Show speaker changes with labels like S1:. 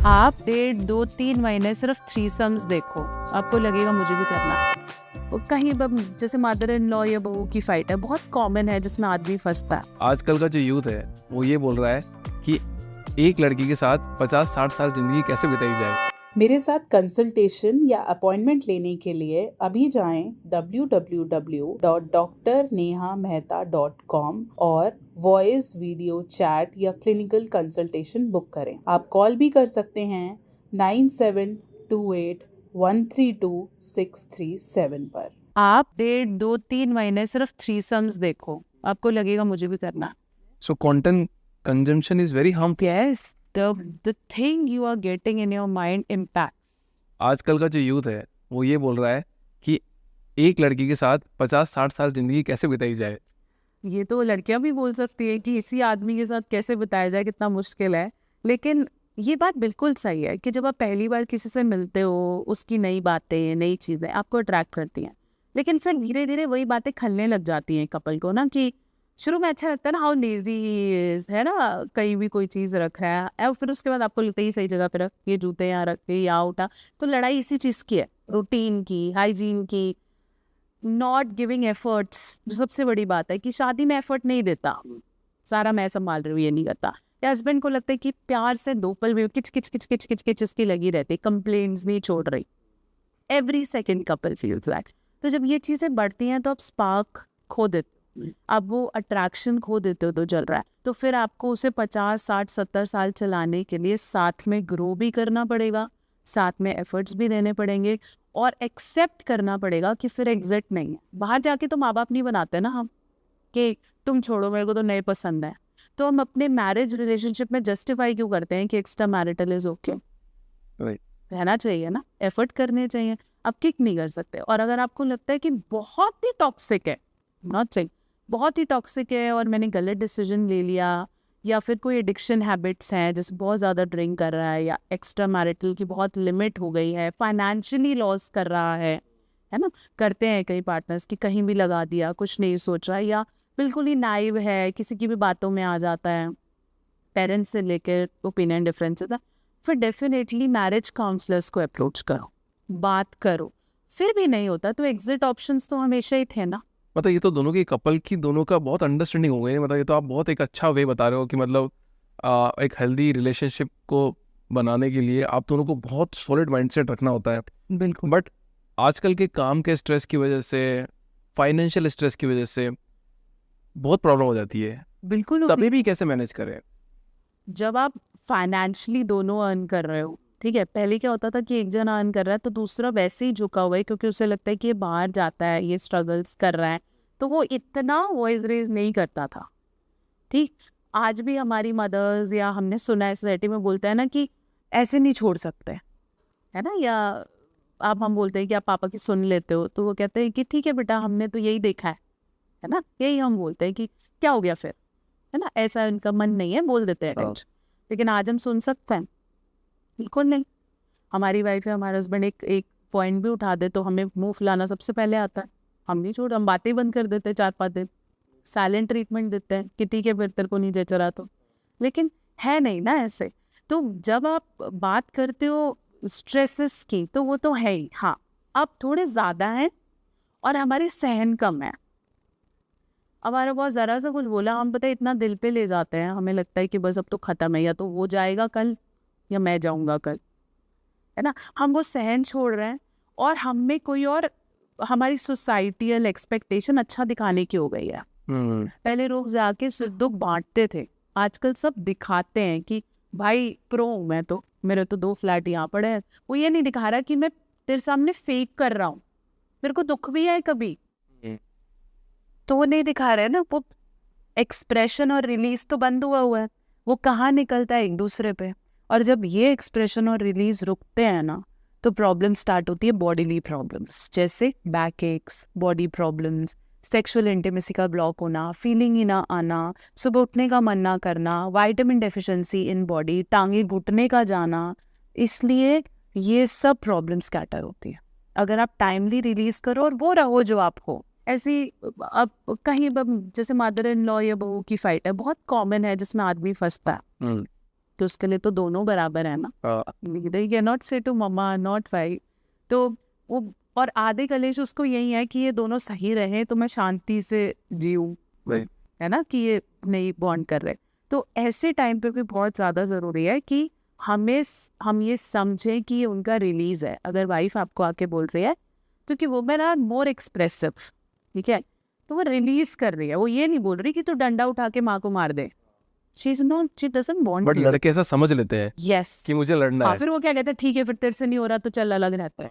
S1: आप 1.5-2-3 महीने सिर्फ थ्रीसम्स देखो, आपको लगेगा मुझे भी करना है। वो कहीं जैसे मदर इन लॉ या बहू की फाइट है, बहुत कॉमन है जिसमें आदमी फंसता है।
S2: आजकल का जो यूथ है वो ये बोल रहा है कि एक लड़की के साथ 50-60 साल जिंदगी कैसे बिताई जाए।
S3: मेरे साथ कंसल्टेशन या अपॉइंटमेंट लेने के लिए अभी जाएं www.drnehamehta.com और वॉइस वीडियो चैट या क्लिनिकल कंसल्टेशन बुक करें। आप कॉल भी कर सकते हैं 9728132637 पर।
S1: आप 1.5-2-3 महीने सिर्फ थ्रीसम्स देखो, आपको लगेगा मुझे भी करना है।
S2: So content consumption is very harmful.
S1: Yes, the thing you are getting in your mind impacts.
S2: आजकल का जो यूथ है वो ये बोल रहा है कि एक लड़की के साथ 50-60 साल जिंदगी कैसे बिताई जाए।
S1: ये तो लड़कियां भी बोल सकती है कि इसी आदमी के साथ कैसे बिताया जाए, कितना मुश्किल है। लेकिन ये बात बिल्कुल सही है कि जब आप पहली बार किसी से मिलते हो, उसकी नई बातें, नई चीज़ें आपको अट्रैक्ट करती हैं, लेकिन फिर धीरे धीरे वही बातें खलने लग जाती हैं कपल को ना। कि शुरू में अच्छा लगता है ना, हाउ लेजी है ना, कहीं भी कोई चीज़ रख रहा है, और फिर उसके बाद आपको लगता है ये सही जगह पे रख, ये जूते यहाँ रख के यहाँ उठा। तो लड़ाई इसी चीज़ की है, रूटीन की, हाइजीन की, नॉट गिविंग एफर्ट्स। जो सबसे बड़ी बात है कि शादी में एफर्ट नहीं देता, सारा मैं संभाल रही हूँ ये नहीं करता। या हस्बैंड को लगता है कि प्यार से 2 पल में किच किच किच किच किच किच इसकी लगी रहती, कंप्लेंट्स नहीं छोड़ रही। Every second couple feels that. तो जब ये चीज़ें बढ़ती हैं तो आप स्पार्क खो देते हो, अब वो अट्रैक्शन खो देते हो तो चल रहा है। तो फिर आपको उसे 50, 60, 70 साल चलाने के लिए साथ में ग्रो भी करना पड़ेगा, साथ में एफर्ट्स भी देने पड़ेंगे, और एक्सेप्ट करना पड़ेगा कि फिर एग्जिट नहीं है। बाहर जाके तो माँ बाप नहीं बनाते ना हम, कि तुम छोड़ो मेरे को तो नए पसंद है। तो हम अपने मैरिज रिलेशनशिप में जस्टिफाई क्यों करते हैं कि एक्स्ट्रा मैरिटल इज ओके। रहना चाहिए ना, एफर्ट करने चाहिए, आप किक नहीं कर सकते। और अगर आपको लगता है कि बहुत ही टॉक्सिक है, नॉट सही, बहुत ही टॉक्सिक है और मैंने गलत डिसीजन ले लिया, या फिर कोई एडिक्शन हैबिट्स हैं, जैसे बहुत ज़्यादा ड्रिंक कर रहा है, या एक्स्ट्रा मैरिटल की बहुत लिमिट हो गई है, फाइनेंशियली लॉस कर रहा है ना। करते हैं कई पार्टनर्स कि कहीं भी लगा दिया, कुछ नहीं सोच रहा, या बिल्कुल ही नाइव है, किसी की भी बातों में आ जाता है, पेरेंट्स से लेकर ओपिनियन डिफरेंस होता है, फिर डेफिनेटली मैरिज काउंसलर्स को अप्रोच करो, बात करो। फिर भी नहीं होता तो एग्जिट ऑप्शंस तो हमेशा ही थे ना।
S2: मतलब ये तो दोनों की कपल की दोनों का बहुत अंडरस्टैंडिंग हो गई है। मतलब ये तो आप बहुत एक अच्छा वे बता रहे हो कि मतलब एक हेल्दी रिलेशनशिप को बनाने के लिए आप दोनों को बहुत सॉलिड माइंडसेट रखना होता है।
S1: बिल्कुल।
S2: बट आजकल के काम के स्ट्रेस की वजह से, फाइनेंशियल स्ट्रेस की वजह से बहुत प्रॉब्लम हो जाती है।
S1: बिल्कुल।
S2: तभी भी कैसे मैनेज करें?
S1: जब आप फाइनेंशियली दोनों अर्न कर रहे हो, ठीक है, पहले क्या होता था कि एक जन अर्न कर रहा है तो दूसरा वैसे ही झुका हुआ है, क्योंकि उसे लगता है कि ये बाहर जाता है, ये स्ट्रगल्स कर रहा है, तो वो इतना वॉइस रेज नहीं करता था। ठीक, आज भी हमारी मदर्स या हमने सुना है सोसाइटी में बोलते हैं ना कि ऐसे नहीं छोड़ सकते, है ना। या आप हम बोलते हैं कि आप पापा की सुन लेते हो, तो वो कहते हैं कि ठीक है बेटा, हमने तो यही देखा है ना। यही हम बोलते हैं कि क्या हो गया फिर, है ना, ऐसा उनका मन नहीं है, बोल देते हैं। लेकिन आज हम सुन सकते हैं? बिल्कुल नहीं। हमारी वाइफ है, हमारे हस्बैंड एक पॉइंट भी उठा दे तो हमें मुंह फुलाना सबसे पहले आता है। हम नहीं छोड़, हम बातें बंद कर देते हैं 4-5 दिन, साइलेंट ट्रीटमेंट देते हैं कि ठीक है फिर तेरे को नहीं जचरा तो। लेकिन है नहीं ना ऐसे। तो जब आप बात करते हो स्ट्रेसेस की, तो वो तो है ही, हाँ, अब थोड़े ज़्यादा हैं और हमारी सहन कम है। हमारा बहुत ज़रा सा कुछ बोला, हम पता है इतना दिल पे ले जाते हैं, हमें लगता है कि बस अब तो ख़त्म है, या तो वो जाएगा कल या मैं जाऊंगा कल, है ना। हम वो सहन छोड़ रहे हैं, और हम में कोई और हमारी सोसाइटियल एक्सपेक्टेशन अच्छा दिखाने की हो गई है। पहले लोग जाके सुख दुख बांटते थे, आजकल सब दिखाते हैं कि भाई प्रो हूं मैं, तो मेरे तो 2 फ्लैट यहाँ पड़े हैं। वो ये नहीं दिखा रहा कि मैं तेरे सामने फेक कर रहा हूँ, मेरे को दुख भी है कभी, तो वो नहीं दिखा रहे ना। वो एक्सप्रेशन और रिलीज तो बंद हुआ है, वो कहाँ निकलता है एक दूसरे पे। और जब ये एक्सप्रेशन और रिलीज रुकते हैं ना, तो प्रॉब्लम स्टार्ट होती है, बॉडीली प्रॉब्लम्स, जैसे back x, body problems, sexual intimacy का ब्लॉक होना, फीलिंग ही ना आना, सुबह उठने का मन ना करना, विटामिन डेफिशिएंसी इन बॉडी, टांगे घुटने का जाना। इसलिए ये सब प्रॉब्लम स्कैटर होती है। अगर आप टाइमली रिलीज करो और वो रहो जो आप हो, ऐसी अब कहीं जैसे मदर इन लॉ या बहू की फाइट है, बहुत कॉमन है जिसमें आदमी फंसता है। तो उसके लिए तो दोनों बराबर है ना, they cannot say to mama not why। तो वो और आधे कलेश उसको यही है कि ये दोनों सही रहे तो मैं शांति से जीऊँ, है ना, कि ये नहीं बॉन्ड कर रहे। तो ऐसे टाइम पे भी बहुत ज़्यादा ज़रूरी है कि हम ये समझें कि ये उनका रिलीज़ है। अगर वाइफ आपको आके बोल रही है, क्योंकि वो मेरा मोर एक्सप्रेसिव, ठीक है, तो वो रिलीज कर रही है, वो ये नहीं बोल रही कि तू डंडा उठा के माँ को मार दे। She doesn't want.
S2: बट लड़के ऐसा समझ लेते हैं
S1: यस
S2: कि मुझे लड़ना है।
S1: फिर वो क्या कहते हैं, ठीक है फिर तेरे से नहीं हो रहा तो चल अलग रहता है।